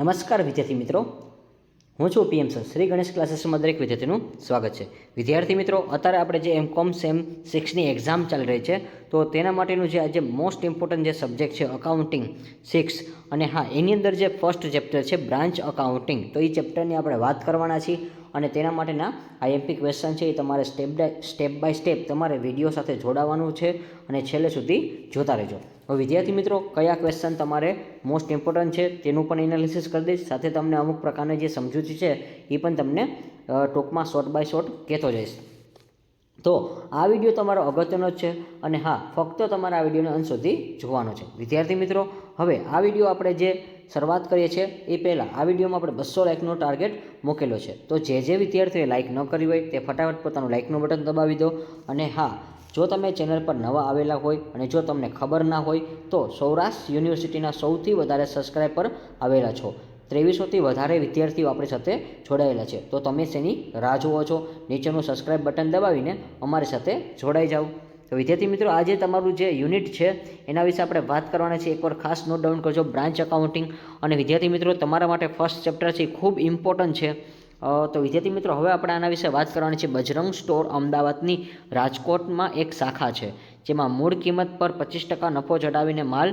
નમસ્કાર વિદ્યાર્થી મિત્રો, હું છું પીએમ સર. શ્રી ગણેશ ક્લાસીસમાં દરેક વિદ્યાર્થીનું સ્વાગત છે. વિદ્યાર્થી મિત્રો, અત્યારે આપણે જે એમકોમ સેમ 6ની એક્ઝામ ચાલી રહી છે, તો તેના માટેનું જે આજે મોસ્ટ ઇમ્પોર્ટન્ટ જે સબ્જેક્ટ છે અકાઉન્ટિંગ 6, અને હા, એની અંદર જે ફર્સ્ટ ચેપ્ટર છે બ્રાન્ચ અકાઉન્ટિંગ, તો એ ચેપ્ટરની આપણે વાત કરવાના છીએ. અને તેના માટેના આઈએમપી ક્વેશ્ચન છે એ તમારે સ્ટેપ બાય સ્ટેપ તમારે વિડીયો સાથે જોડાવાનું છે અને છેલ્લે સુધી જોતા રહેજો. હવે વિદ્યાર્થી મિત્રો, કયા ક્વેશ્ચન તમારે મોસ્ટ ઇમ્પોર્ટન્ટ છે તેનું પણ એનાલિસિસ કરી દઈશ, સાથે તમને અમુક પ્રકારની જે સમજૂતી છે એ પણ તમને ટૂંકમાં શોર્ટ બાય શોર્ટ કહેતો જઈશ. તો આ વિડીયો તમારો અગત્યનો જ છે અને હા, ફક્ત તમારે આ વિડીયોને અંત સુધી જોવાનો છે. વિદ્યાર્થી મિત્રો, હવે આ વિડીયો આપણે જે શરૂઆત કરીએ છીએ એ પહેલાં આ વિડીયોમાં આપણે 200 લાઇકનો ટાર્ગેટ મૂકેલો છે. તો જે વિદ્યાર્થીઓએ લાઇક ન કરી હોય તે ફટાફટ પોતાનું લાઇકનું બટન દબાવી દો. અને હા, જો તમે ચેનલ પર નવા આવેલા હોય અને જો તમને ખબર ના હોય તો સૌરાષ્ટ્ર યુનિવર્સિટીના સૌથી વધારે સબસ્ક્રાઈબર આવેલા છો. 2300થી વધારે વિદ્યાર્થીઓ આપણી સાથે જોડાયેલા છે. તો તમે શેની રાહ જુઓ છો? નીચેનું સબસ્ક્રાઈબ બટન દબાવીને અમારી સાથે જોડાઈ જાઓ. તો વિદ્યાર્થી મિત્રો, આજે તમારું જે યુનિટ છે એના વિશે આપણે વાત કરવાના છે. એકવાર ખાસ નોટ ડાઉન કરજો, બ્રાન્ચ અકાઉન્ટિંગ. અને વિદ્યાર્થી મિત્રો, તમારા માટે ફર્સ્ટ ચેપ્ટર છે એ ખૂબ ઇમ્પોર્ટન્ટ છે. તો વિદ્યાર્થી મિત્રો, હવે આપણે આના વિશે વાત કરવાની છે. બજરંગ સ્ટોર અમદાવાદની રાજકોટમાં એક શાખા છે, જેમાં મૂળ કિંમત પર 25% નફો ચડાવીને માલ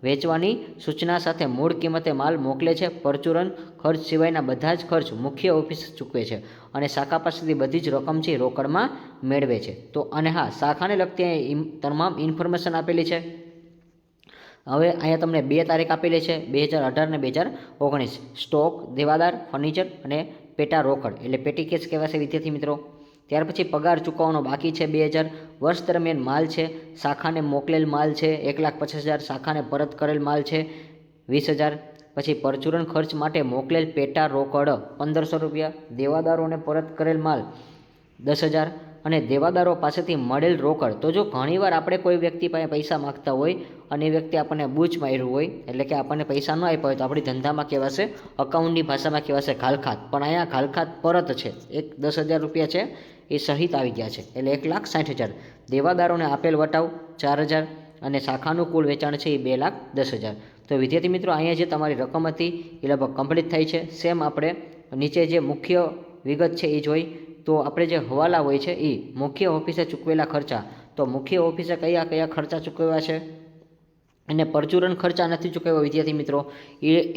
વેચવાની સૂચના સાથે મૂળ કિંમતે માલ મોકલે છે. પરચુરણ ખર્ચ સિવાયના બધા જ ખર્ચ મુખ્ય ઓફિસ ચૂકવે છે અને શાખા પાસેથી બધી જ રકમ છે રોકડમાં મેળવે છે. તો અને હા, શાખાને લગતી તમામ ઇન્ફોર્મેશન આપેલી છે. હવે અહીંયા તમને 2 તારીખ આપેલી છે, 2018 અને 2019. સ્ટોક, દેવાદાર, ફર્નિચર અને પેટા રોકડ એટલે પેટી કેસ કહેવાશે વિદ્યાર્થી મિત્રો. ત્યાર પછી પગાર ચૂકવવાનો બાકી છે 2000. વર્ષ દરમિયાન માલ છે, શાખાને મોકલેલ માલ છે 1,50,000, શાખાને પરત કરેલ માલ છે 20,000. પછી પરચુરણ ખર્ચ માટે મોકલેલ પેટા રોકડ 1,500 રૂપિયા, દેવાદારોને પરત કરેલ માલ 10,000 અને દેવાદારો પાસેથી મળેલ રોકડ. તો જો ઘણીવાર આપણે કોઈ વ્યક્તિ પાસે પૈસા માગતા હોય અને એ વ્યક્તિ આપણને બૂચ માર્યું હોય, એટલે કે આપણને પૈસા ન આપ્યા હોય, તો આપણી ધંધામાં કહેવાશે, અકાઉન્ટની ભાષામાં કહેવાશે ઘાલખાત. પણ અહીંયા ઘાલખાત પરત છે, 10,000 રૂપિયા છે એ સહિત આવી ગયા છે, એટલે 1,60,000. દેવાદારોને આપેલ વટાવ 4,000 અને શાખાનું કુલ વેચાણ છે એ 2,10,000. તો વિદ્યાર્થી મિત્રો, અહીંયા જે તમારી રકમ હતી એ લગભગ કમ્પ્લીટ થાય છે. સેમ આપણે નીચે જે મુખ્ય વિગત છે એ જોઈ. તો આપણે જે હવાલા હોય છે એ મુખ્ય ઓફિસે ચૂકવેલા ખર્ચા. તો મુખ્ય ઓફિસે કયા કયા ખર્ચા ચૂકવ્યા છે અને પરચુરણ ખર્ચા નથી ચૂકવ્યા વિદ્યાર્થી મિત્રો.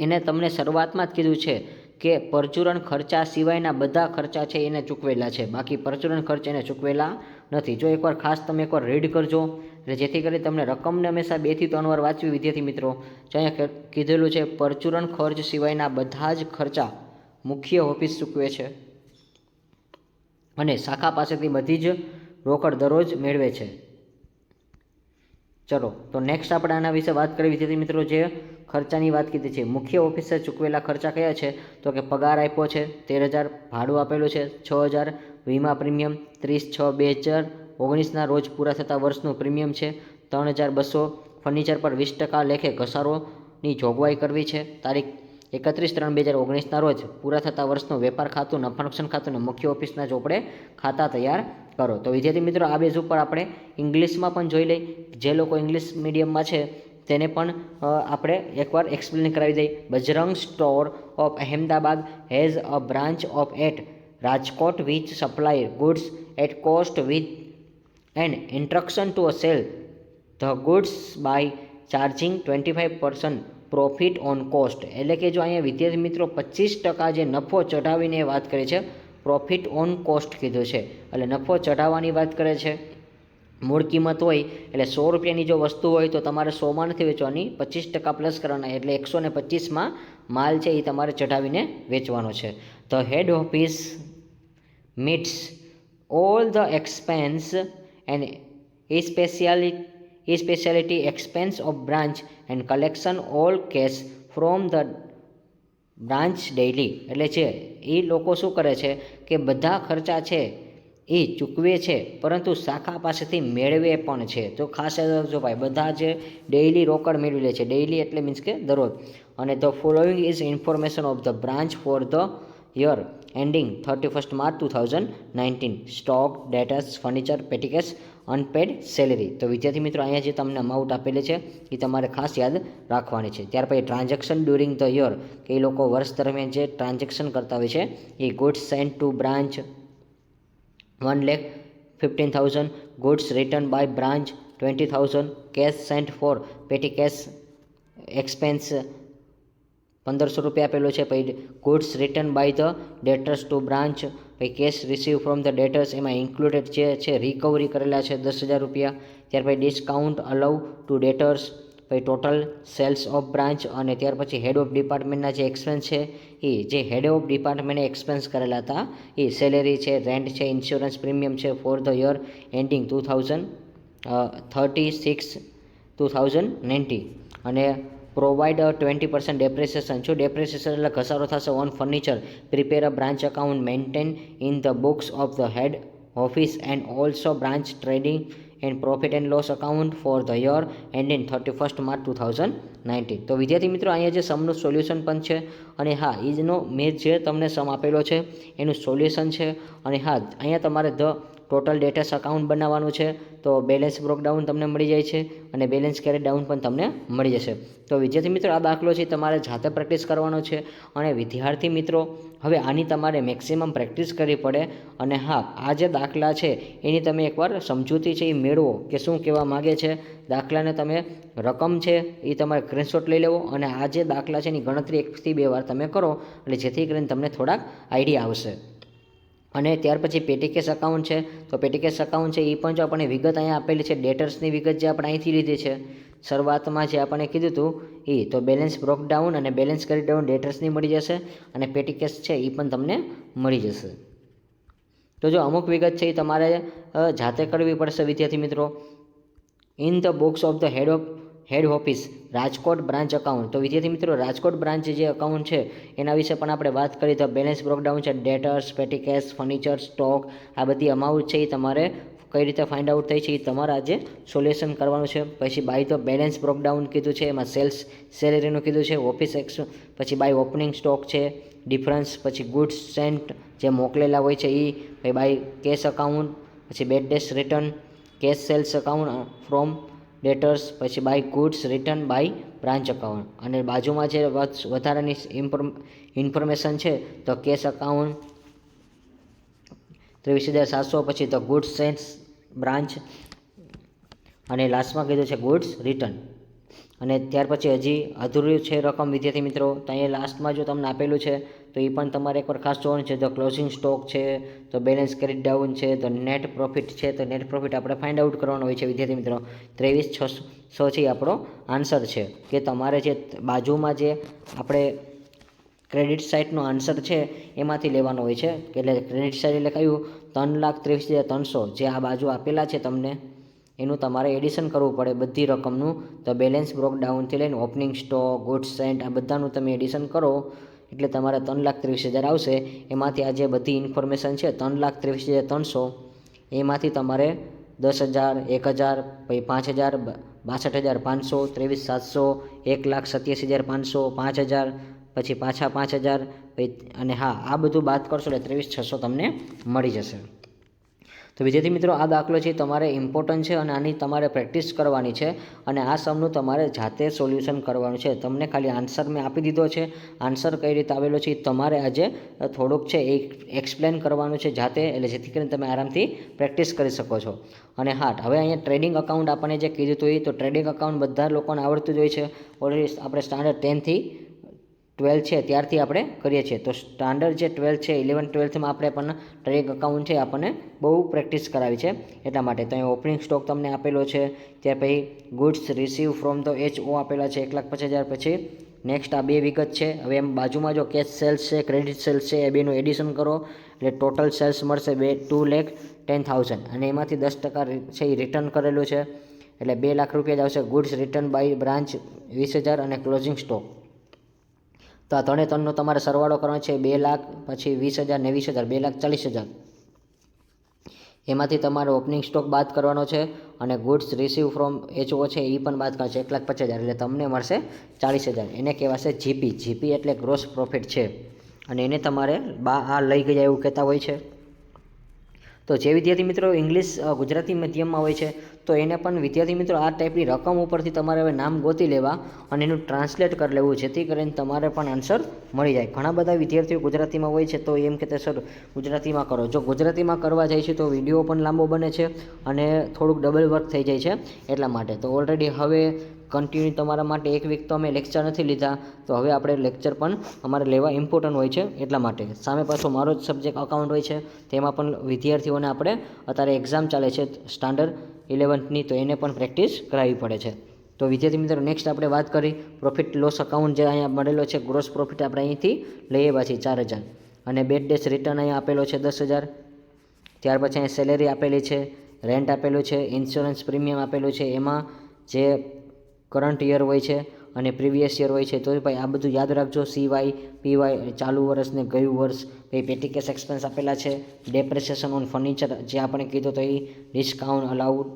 એને તમને શરૂઆતમાં જ કીધું છે કે પરચુરણ ખર્ચા સિવાયના બધા ખર્ચા છે એને ચૂકવેલા છે, બાકી પરચુરણ ખર્ચ એને ચૂકવેલા નથી. જો એકવાર ખાસ તમે એકવાર રીડ કરજો, એટલે જેથી કરી તમને રકમને હંમેશા 2 થી 3 વાર વાંચવી વિદ્યાર્થી મિત્રો. જો અહીંયા કીધેલું છે પરચુરણ ખર્ચ સિવાયના બધા જ ખર્ચા મુખ્ય ઓફિસ ચૂકવે છે અને શાખા પાસેથી બધી જ રોકડ દરરોજ મેળવે છે. ચલો, તો નેક્સ્ટ આપણે આના વિશે વાત કરીએ વિદ્યાર્થી મિત્રો. જે ખર્ચાની વાત કીધી છે, મુખ્ય ઓફિસે ચૂકવેલા ખર્ચા કયા છે? તો કે પગાર આપ્યો છે 13,000, ભાડું આપેલું છે 6,000, વીમા પ્રીમિયમ 30/6/2019ના રોજ પૂરા થતા વર્ષનું પ્રીમિયમ છે 3,200, ફર્નિચર પર 20% લેખે ઘસારોની જોગવાઈ કરવી છે. તારીખ 31/3/2019ના રોજ પૂરા થતા વર્ષનું વેપાર ખાતું, નફા નુકસાન ખાતું અને મુખ્ય ઓફિસના ચોપડે ખાતા તૈયાર કરો. તો વિદ્યાર્થી મિત્રો, આ બેઝ ઉપર આપણે ઇંગ્લિશમાં પણ જોઈ લઈ. જે લોકો ઇંગ્લિશ મીડિયમમાં છે તેને પણ આપણે એકવાર એક્સપ્લેન કરાવી દઈએ. Bajrang store of Ahmedabad has a branch of at Rajkot which supply goods at cost with an instruction to sell the goods by charging 25% profit on cost. એટલે કે જો અહીંયા વિદ્યાર્થી મિત્રો 25% જે નફો ચઢાવીને વાત કરે છે, પ્રોફિટ ઓન કોસ્ટ કીધું છે, એટલે નફો ચઢાવવાની વાત કરે છે. મૂળ કિંમત હોય એટલે 100 રૂપિયાની જો વસ્તુ હોય તો તમારે 100માં નથી વેચવાની, 25% પ્લસ કરવાના, એટલે 125માં માલ છે એ તમારે ચઢાવીને વેચવાનો છે. The head office meets all the expense and speciality expense of branch and collection all cash from the branch daily. એટલે છે એ લોકો શું કરે છે કે બધા ખર્ચા છે એ ચૂકવે છે, પરંતુ શાખા પાસેથી મેળવે પણ છે. તો ખાસ યાદ રાખજો ભાઈ, બધા જે ડેઇલી રોકડ મેળવી લે છે, ડેઇલી એટલે મીન્સ કે દરરોજ. અને the following is information of the branch four the year ending 31st March 2019. Stock, ડેટર્સ, furniture, પેટી કેશ, અનપેડ સેલેરી. તો વિદ્યાર્થી મિત્રો અહીંયા જે તમને અમાઉન્ટ આપેલી છે એ તમારે ખાસ યાદ રાખવાની છે. ત્યાર પછી ટ્રાન્ઝેક્શન ડ્યુરિંગ ધ યર, કે એ લોકો વર્ષ દરમિયાન જે ટ્રાન્ઝેક્શન કરતા હોય છે એ goods sent to branch 1,15,000, goods returned by branch 20,000, cash sent for petty cash expense 1,500 રૂપિયા આપેલો છે. પછી goods return by the debtors to branch, પછી cash receive from the debtors, એમાં ઇન્ક્લુડેડ જે છે રિકવરી કરેલા છે 10,000 રૂપિયા. ત્યાર પછી ડિસ્કાઉન્ટ અલાઉ ટુ ડેટર્સ, પછી ટોટલ સેલ્સ ઓફ બ્રાન્ચ, અને ત્યાર પછી હેડ ઓફ ડિપાર્ટમેન્ટના જે એક્સપેન્સ છે એ જે હેડ ઓફ ડિપાર્ટમેન્ટે એક્સપેન્સ કરેલા હતા એ સેલેરી છે, રેન્ટ છે, ઇન્સ્યોરન્સ પ્રીમિયમ છે ફોર ધ યર એન્ડિંગ 2019. અને પ્રોવાઈડ 20% ડેપ્રિસિએશન. જો ડેપ્રિસિએશન એટલે ઘસારો થશે on furniture, prepare a branch account, maintain in the books of the head office and also branch trading and profit and loss account for the year ending 31st March 2019. તો વિદ્યાર્થી મિત્રો અહીંયા જે સમનું solution પણ છે, અને હા એનો મેં જે તમને સમ આપેલો છે એનું સોલ્યુશન છે. અને હા અહીંયા તમારે ધ ટોટલ ડેટાસ અકાઉન્ટ બનાવવાનું છે, તો બેલેન્સ બ્રોકડાઉન તમને મળી જાય છે અને બેલેન્સ કેરી ડાઉન પણ તમને મળી જશે. તો વિદ્યાર્થી મિત્રો આ દાખલો છે તમારે જાતે પ્રેક્ટિસ કરવાનો છે. અને વિદ્યાર્થી મિત્રો હવે આની તમારે મેક્સિમમ પ્રેક્ટિસ કરવી પડે. અને હા આ જે દાખલા છે એની તમે એકવાર સમજૂતી છે એ મેળવો કે શું કહેવા માગે છે. દાખલાને તમે રકમ છે એ તમારે સ્ક્રીનશોટ લઈ લેવો, અને આ જે દાખલા છે એની ગણતરી 1 થી 2 વાર તમે કરો, એટલે જેથી કરીને તમને થોડાક આઈડિયા આવશે. અને ત્યાર પછી પેટી કેશ અકાઉન્ટ છે, તો પેટી કેશ અકાઉન્ટ છે એ પણ જો આપણને વિગત અહીંયા આપેલી છે, ડેટર્સની વિગત જે આપણે અહીંથી લીધી છે શરૂઆતમાં જે આપણને કીધું હતું એ, તો બેલેન્સ બ્રોકડાઉન અને બેલેન્સ કરી ડાઉન ડેટર્સની મળી જશે, અને પેટી કેશ છે એ પણ તમને મળી જશે. તો જો અમુક વિગત છે એ તમારે જાતે કરવી પડશે વિદ્યાર્થી મિત્રો. In the books of the head office Rajkot branch account. તો વિદ્યાર્થી મિત્રો રાજકોટ બ્રાન્ચ જે અકાઉન્ટ છે એના વિશે પણ આપણે વાત કરી. તો બેલેન્સ બ્રોકડાઉન છે, ડેટર્સ, પેટી કેશ, ફર્નિચર, સ્ટોક, આ બધી અમાઉન્ટ છે એ તમારે કઈ રીતે ફાઇન્ડ આઉટ થઈ છે એ તમારે આજે સોલ્યુશન કરવાનું છે. પછી બાય ધ બેલેન્સ બ્રોકડાઉન કીધું છે, એમાં સેલેરીનું કીધું છે, ઓફિસ પછી બાય ઓપનિંગ સ્ટોક છે, ડિફરન્સ, પછી ગુડ્સ સેન્ટ જે મોકલેલા હોય છે એ, પછી બાય કેશ અકાઉન્ટ, પછી bad debts return, cash sales account from debtors, પછી by goods return by branch account. અને બાજુમાં જે વધારાની ઇન્ફોર્મેશન છે તો કેશ અકાઉન્ટ 23,700, પછી ધ ગુડ્સ સેન્સ બ્રાન્ચ, અને લાસ્ટમાં કીધું છે ગુડ્સ રિટર્ન. અને ત્યાર પછી હજી અધૂરું છે રકમ વિદ્યાર્થી મિત્રો, તો અહીંયા લાસ્ટમાં જો તમને આપેલું છે તો એ પણ તમારે એકવાર ખાસ જોવાનું છે. ધ ક્લોઝિંગ સ્ટોક છે, તો બેલેન્સ કેરી ડાઉન છે, તો નેટ પ્રોફિટ છે, તો નેટ પ્રોફિટ આપણે ફાઇન્ડ આઉટ કરવાનો હોય છે વિદ્યાર્થી મિત્રો. 23,600 છે આપણો આન્સર છે, કે તમારે જે બાજુમાં જે આપણે ક્રેડિટ સાઇડનો આન્સર છે એમાંથી લેવાનો હોય છે. એટલે ક્રેડિટ સાઇડ એટલે કયું 3,23,300 જે આ બાજુ આપેલા છે તમને એનું તમારે એડિશન કરવું પડે બધી રકમનું. તો બેલેન્સ બ્રોકડાઉનથી લઈને ઓપનિંગ સ્ટોક, ગુડ્સ સેન્ટ, આ બધાનું તમે એડિશન કરો એટલે તમારે 3,23,000 આવશે. એમાંથી આ જે બધી ઇન્ફોર્મેશન છે 3,23,300 એમાંથી તમારે 10,000, 1,000, પછી 5,000, 62,500, 23,700, 1,87,500, 5,000, પછી પાછા 5,000, અને હા આ બધું બાદ કરશો એટલે 23,600 તમને મળી જશે. તો વિદ્યાર્થી મિત્રો આ દાખલો છે તમારે ઇમ્પોર્ટન્ટ છે, અને આની તમારે પ્રેક્ટિસ કરવાની છે. અને આ સમનું તમારે જાતે સોલ્યુશન કરવાનું છે. તમને ખાલી આન્સર મેં આપી દીધો છે, આન્સર કઈ રીતે આવેલો છે તમારે આજે થોડુંક છે એ એક્સપ્લેન કરવાનું છે જાતે, એટલે જેથી કરીને તમે આરામથી પ્રેક્ટિસ કરી શકો છો. અને હા હવે અહીંયા ટ્રેડિંગ અકાઉન્ટ આપણને જે કીધું હતું એ, તો ટ્રેડિંગ અકાઉન્ટ બધા લોકોને આવડતું જ હોય છે. ઓલરેડી આપણે સ્ટાન્ડર્ડ 10 થી 12 છે ત્યારથી આપણે કરીએ છીએ. તો સ્ટાન્ડર્ડ જે 12 છે 11, 12માં આપણે પણ ટ્રેડિંગ અકાઉન્ટ છે આપણને બહુ પ્રેક્ટિસ કરાવી છે, એટલા માટે. તો અહીં ઓપનિંગ સ્ટોક તમને આપેલો છે, ત્યાર પછી goods receive from the HO આપેલા છે 1,50,000. પછી નેક્સ્ટ આ બે વિગત છે. હવે એમ બાજુમાં જો કેશ સેલ્સ છે, ક્રેડિટ સેલ્સ છે, એ બેનું એડિશન કરો એટલે ટોટલ સેલ્સ મળશે 2,10,000, અને એમાંથી 10% છે એ રિટર્ન કરેલું છે એટલે 2 લાખ રૂપિયા જ આવશે. ગુડ્સ રિટર્ન બાય બ્રાન્ચ 20,000, અને ક્લોઝિંગ સ્ટોક. તો આ ત્રણેનો તમારે સરવાળો કરવાનો છે 2 લાખ, પછી 20,000 ને 20,000, 2,40,000. એમાંથી તમારે ઓપનિંગ સ્ટોક બાદ કરવાનો છે, અને ગુડ્સ રિસીવ ફ્રોમ HO છે એ પણ બાદ કરવાનો છે 1,50,000, એટલે તમને મળશે 40,000. એને કહેવાશે જીપી. જીપી એટલે ગ્રોસ પ્રોફિટ છે. અને એને તમારે આ લઈ ગયા એવું કહેતા હોય છે. તો જે વિદ્યાર્થી મિત્રો ઇંગ્લિશ ગુજરાતી મીડિયમમાં હોય છે તો એને પણ વિદ્યાર્થી મિત્રો આ ટાઈપની રકમ ઉપરથી તમારે હવે નામ ગોતી લેવા અને એનું ટ્રાન્સલેટ કરી લેવું, જેથી કરીને તમારે પણ આન્સર મળી જાય. ઘણા બધા વિદ્યાર્થીઓ ગુજરાતીમાં હોય છે તો એમ કહેતા સર ગુજરાતીમાં કરો. જો ગુજરાતીમાં કરવા જાય છે તો વિડીયો પણ લાંબો બને છે અને થોડુંક ડબલ વર્ક થઈ જાય છે. એટલા માટે તો ઓલરેડી હવે કન્ટિન્યુ તમારા માટે એક વીક તો અમે લેક્ચર નથી લીધા, તો હવે આપણે લેક્ચર પણ અમારે લેવા ઇમ્પોર્ટન્ટ હોય છે. એટલા માટે સામે પાછો મારો જ સબ્જેક્ટ અકાઉન્ટ હોય છે, તેમાં પણ વિદ્યાર્થીઓને આપણે અત્યારે એક્ઝામ ચાલે છે સ્ટાન્ડર્ડ 11ની, તો એને પણ પ્રેક્ટિસ કરાવવી પડે છે. તો વિદ્યાર્થી મિત્રો નેક્સ્ટ આપણે વાત કરી પ્રોફિટ લોસ અકાઉન્ટ જે અહીંયા મળેલો છે. ગ્રોસ પ્રોફિટ આપણે અહીંથી લઈએ પાછી 4000 અને બેડ ડેશ રિટર્ન અહીંયા આપેલો છે 10000. ત્યાર પછી અહીંયા સેલેરી આપેલી છે, રેન્ટ આપેલું છે, ઇન્સ્યોરન્સ પ્રીમિયમ આપેલું છે, એમાં જે કરંટ યર હોય છે અને પ્રીવિયસ યર હોય છે. તો ભાઈ આ બધું યાદ રાખજો. CY PY ચાલુ વર્ષ ને ગયું વર્ષ. ભાઈ પેટી કેશ એક્સપેન્સ આપેલા છે, ડેપ્રિસિએશન ઓન ફર્નિચર જે આપણે કીધું તો એ ડિસ્કાઉન્ટ અલાઉડ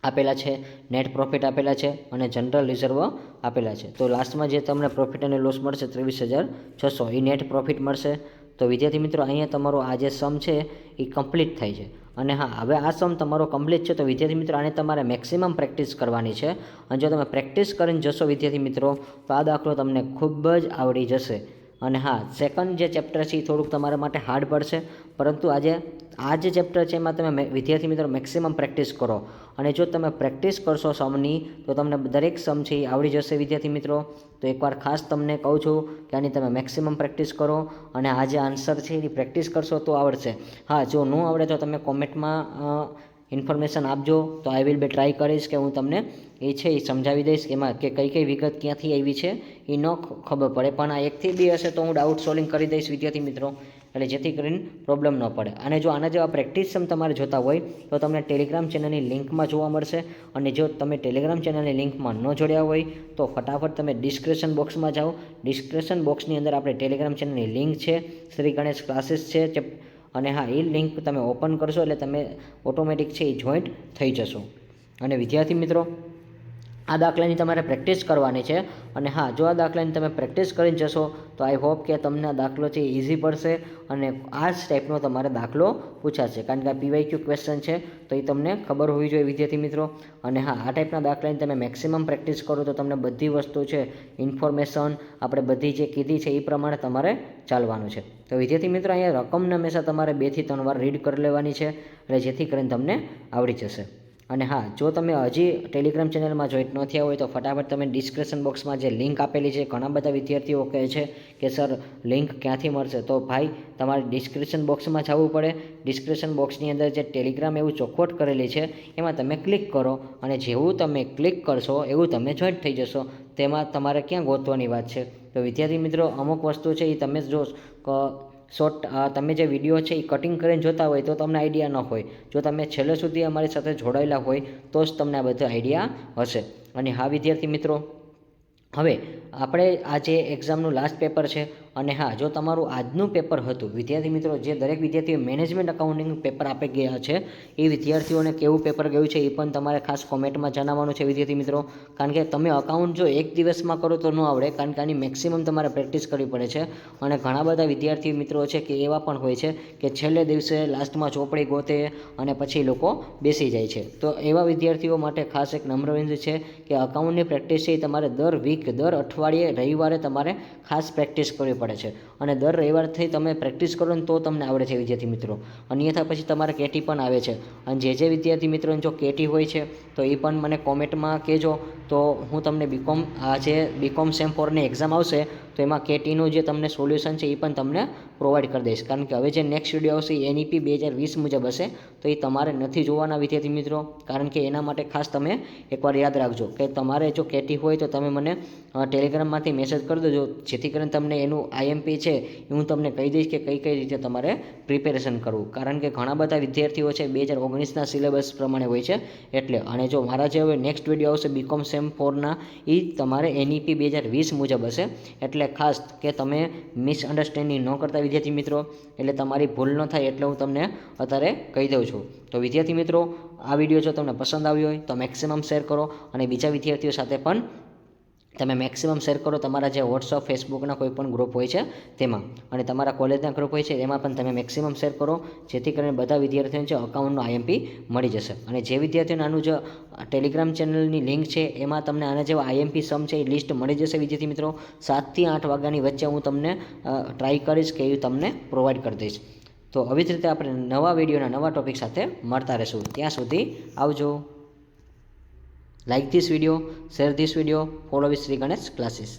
આપેલા છે, નેટ પ્રોફિટ આપેલા છે અને જનરલ રિઝર્વ આપેલા છે. તો લાસ્ટમાં જે તમને પ્રોફિટ અને લોસ મળશે 23,600 એ નેટ પ્રોફિટ મળશે. તો વિદ્યાર્થી મિત્રો અહીંયા તમારો આ જે સમ છે એ કમ્પ્લીટ થાય છે. અને હા, હવે આ સમ તમારો કમ્પ્લીટ છે તો વિદ્યાર્થી મિત્રો આને તમારે મેક્સિમમ પ્રેક્ટિસ કરવાની છે. અને જો તમે પ્રેક્ટિસ કરીને જશો વિદ્યાર્થી મિત્રો તો આ દાખલો તમને ખૂબ જ આવડી જશે. અને હા, સેકન્ડ જે ચેપ્ટર છે એ થોડુંક તમારા માટે હાર્ડ પડશે, પરંતુ આ જે ચેપ્ટર છે એમાં તમે વિદ્યાર્થી મિત્રો મેક્સિમમ પ્રેક્ટિસ કરો. અને જો તમે પ્રેક્ટિસ કરશો સમની તો તમને દરેક સમ છે એ આવડી જશે વિદ્યાર્થી મિત્રો. તો એકવાર ખાસ તમને કહું છું કે આની તમે મેક્સિમમ પ્રેક્ટિસ કરો અને આ જે આન્સર છે એની પ્રેક્ટિસ કરશો તો આવડશે. હા, જો ન આવડે તો તમે કોમેન્ટમાં ઇન્ફોર્મેશન આપજો, તો આઈ વિલ બી ટ્રાય કરીશ કે હું તમને એ છે એ સમજાવી દઈશ કે એમાં કે કઈ વિગત ક્યાંથી આવી છે એ ન ખબર પડે, પણ આ 1 થી 2 હશે તો હું ડાઉટ સોલ્વિંગ કરી દઈશ વિદ્યાર્થી મિત્રો, એટલે જેથી કરીને પ્રોબ્લેમ ન પડે. અને જો આના જેવા પ્રેક્ટિસ સમ તમારે જોતા હોય તો તમને ટેલિગ્રામ ચેનલની લિંકમાં જોવા મળશે. અને જો તમે ટેલિગ્રામ ચેનલની લિંકમાં ન જોડ્યા હોય તો ફટાફટ તમે ડિસ્ક્રિપ્શન બોક્સમાં જાઓ. ડિસ્ક્રિપ્શન બોક્સની અંદર આપણે ટેલિગ્રામ ચેનલની લિંક છે, શ્રી ગણેશ ક્લાસીસ છે. અને હા, એ લિંક તમે ઓપન કરશો એટલે તમે ઓટોમેટિક છે એ જોઈન્ટ થઈ જશો. અને વિદ્યાર્થી મિત્રો આ દાખલાની તમારે પ્રેક્ટિસ કરવાની છે. અને હા, જો આ દાખલાની તમે પ્રેક્ટિસ કરીને જશો તો આઈ હોપ કે તમને આ દાખલો છે ઇઝી પડશે અને આ જ ટાઈપનો તમારે દાખલો પૂછાશે, કારણ કે આ PYQ ક્વેશ્ચન છે તો એ તમને ખબર હોવી જોઈએ વિદ્યાર્થી મિત્રો. અને હા, આ ટાઈપના દાખલાની તમે મેક્સિમમ પ્રેક્ટિસ કરો તો તમને બધી વસ્તુ છે ઇન્ફોર્મેશન આપણે બધી જે કીધી છે એ પ્રમાણે તમારે ચાલવાનું છે. તો વિદ્યાર્થી મિત્રો અહીંયા રકમને હંમેશા તમારે 2 થી 3 વાર રીડ કરી લેવાની છે, એટલે જેથી કરીને તમને આવડી જશે. અને હા, જો તમે હજી ટેલિગ્રામ ચેનલમાં જોઈન્ટ ન થયા હોય તો ફટાફટ તમે ડિસ્ક્રિપ્શન બોક્સમાં જે લિંક આપેલી છે, ઘણા બધા વિદ્યાર્થીઓ કહે છે કે સર લિંક ક્યાંથી મળશે, તો ભાઈ તમારે ડિસ્ક્રિપ્શન બોક્સમાં જવું પડે. ડિસ્ક્રિપ્શન બોક્સની અંદર જે ટેલિગ્રામ એવું ચોખવટ કરેલી છે એમાં તમે ક્લિક કરો અને જેવું તમે ક્લિક કરશો એવું તમે જોઈન્ટ થઈ જશો. તેમાં તમારે ક્યાં ગોતવાની વાત છે. તો વિદ્યાર્થી મિત્રો અમુક વસ્તુ છે એ તમે જો તમે જે વિડીયો છે એ કટિંગ કરીને જોતા હોય તો તમને આઈડિયા ન હોય. જો તમે છેલ્લે સુધી અમારી સાથે જોડાયેલા હોય તો જ તમને આ બધો આઈડિયા હશે. અને હા વિદ્યાર્થી મિત્રો, હવે આપણે આ જે એક્ઝામનું લાસ્ટ પેપર છે. અને હા, જો તમારું આજનું પેપર હતું વિદ્યાર્થી મિત્રો, જે દરેક વિદ્યાર્થીઓ મેનેજમેન્ટ અકાઉન્ટિંગનું પેપર આપી ગયા છે એ વિદ્યાર્થીઓને કેવું પેપર ગયું છે એ પણ તમારે ખાસ કોમેન્ટમાં જણાવવાનું છે વિદ્યાર્થી મિત્રો. કારણ કે તમે અકાઉન્ટ જો એક દિવસમાં કરો તો ન આવડે, કારણ કે આની મેક્સિમમ તમારે પ્રેક્ટિસ કરવી પડે છે. અને ઘણા બધા વિદ્યાર્થી મિત્રો છે કે એવા પણ હોય છે કે છેલ્લે દિવસે લાસ્ટમાં ચોપડી ગોતે અને પછી લોકો બેસી જાય છે. તો એવા વિદ્યાર્થીઓ માટે ખાસ એક નમ્ર વિનંતી છે કે અકાઉન્ટની પ્રેક્ટિસ છે એ તમારે દર અઠવાડિયે રવિવારે તમારે ખાસ પ્રેક્ટિસ કરવી પડે છે. અને દર રવિવારથી તમે પ્રેક્ટિસ કરો ને તો તમને આવડે છે વિદ્યાર્થી મિત્રો. અન્યથા પછી તમારે કેટી પણ આવે છે. અને જે વિદ્યાર્થી મિત્રોને જો કેટી હોય છે તો એ પણ મને કોમેન્ટમાં કહેજો, તો હું તમને બીકોમ સેમ 4ની એક્ઝામ આવશે તો એમાં કેટીનું જે તમને સોલ્યુશન છે એ પણ તમને પ્રોવાઈડ કરી દઈશ. કારણ કે હવે જે નેક્સ્ટ વિડીયો આવશે એ NEP 2020 મુજબ હશે, તો એ તમારે નથી જોવાના વિદ્યાર્થી મિત્રો. કારણ કે એના માટે ખાસ તમે એકવાર યાદ રાખજો કે તમારે જો કેટી હોય તો તમે મને ટેલિગ્રામમાંથી મેસેજ કરી દેજો, જેથી કરીને તમને એનું IMP છે એ હું તમને કહી દઈશ કે કઈ રીતે તમારે પ્રિપેરેશન કરવું. કારણ કે ઘણા બધા વિદ્યાર્થીઓ છે 2019ના સિલેબસ પ્રમાણે હોય છે એટલે. અને જો મારા જે હવે નેક્સ્ટ વિડીયો આવશે બીકોમ સેમ 4ના એ તમારે NEP 2020 મુજબ હશે. એટલે ખાસ કે તમે મિસઅન્ડરસ્ટેન્ડિંગ ન કરતા વિદ્યાર્થી મિત્રો, એટલે તમારી ભૂલ ન થાય એટલે હું તમને અત્યારે કહી દઉં છું. તો વિદ્યાર્થી મિત્રો, આ વિડીયો જો તમને પસંદ આવ્યો હોય તો મેક્સિમમ શેર કરો અને બીજા વિદ્યાર્થીઓ સાથે પણ તમે મેક્સિમમ શેર કરો તમારા જે વોટ્સઅપ ફેસબુકના કોઈ પણ ગ્રુપ હોય છે તેમાં, અને તમારા કોલેજના ગ્રુપ હોય છે એમાં પણ તમે મેક્સિમમ શેર કરો, જેથી કરીને બધા વિદ્યાર્થીઓને જે અકાઉન્ટનો આઈએમપી મળી જશે. અને જે વિદ્યાર્થીઓને આનું જે ટેલિગ્રામ ચેનલની લિંક છે એમાં તમને આના જેવા આઈએમપી સમ છે એ લિસ્ટ મળી જશે વિદ્યાર્થી મિત્રો. 7 થી 8 વાગ્યાની વચ્ચે હું તમને ટ્રાય કરીશ કે એ તમને પ્રોવાઈડ કરી દઈશ. તો આવી જ રીતે આપણે નવા વિડીયોના નવા ટોપિક સાથે મળતા રહીશું. ત્યાં સુધી આવજો. Like this video, share this video, follow with Sri Ganesh Classes.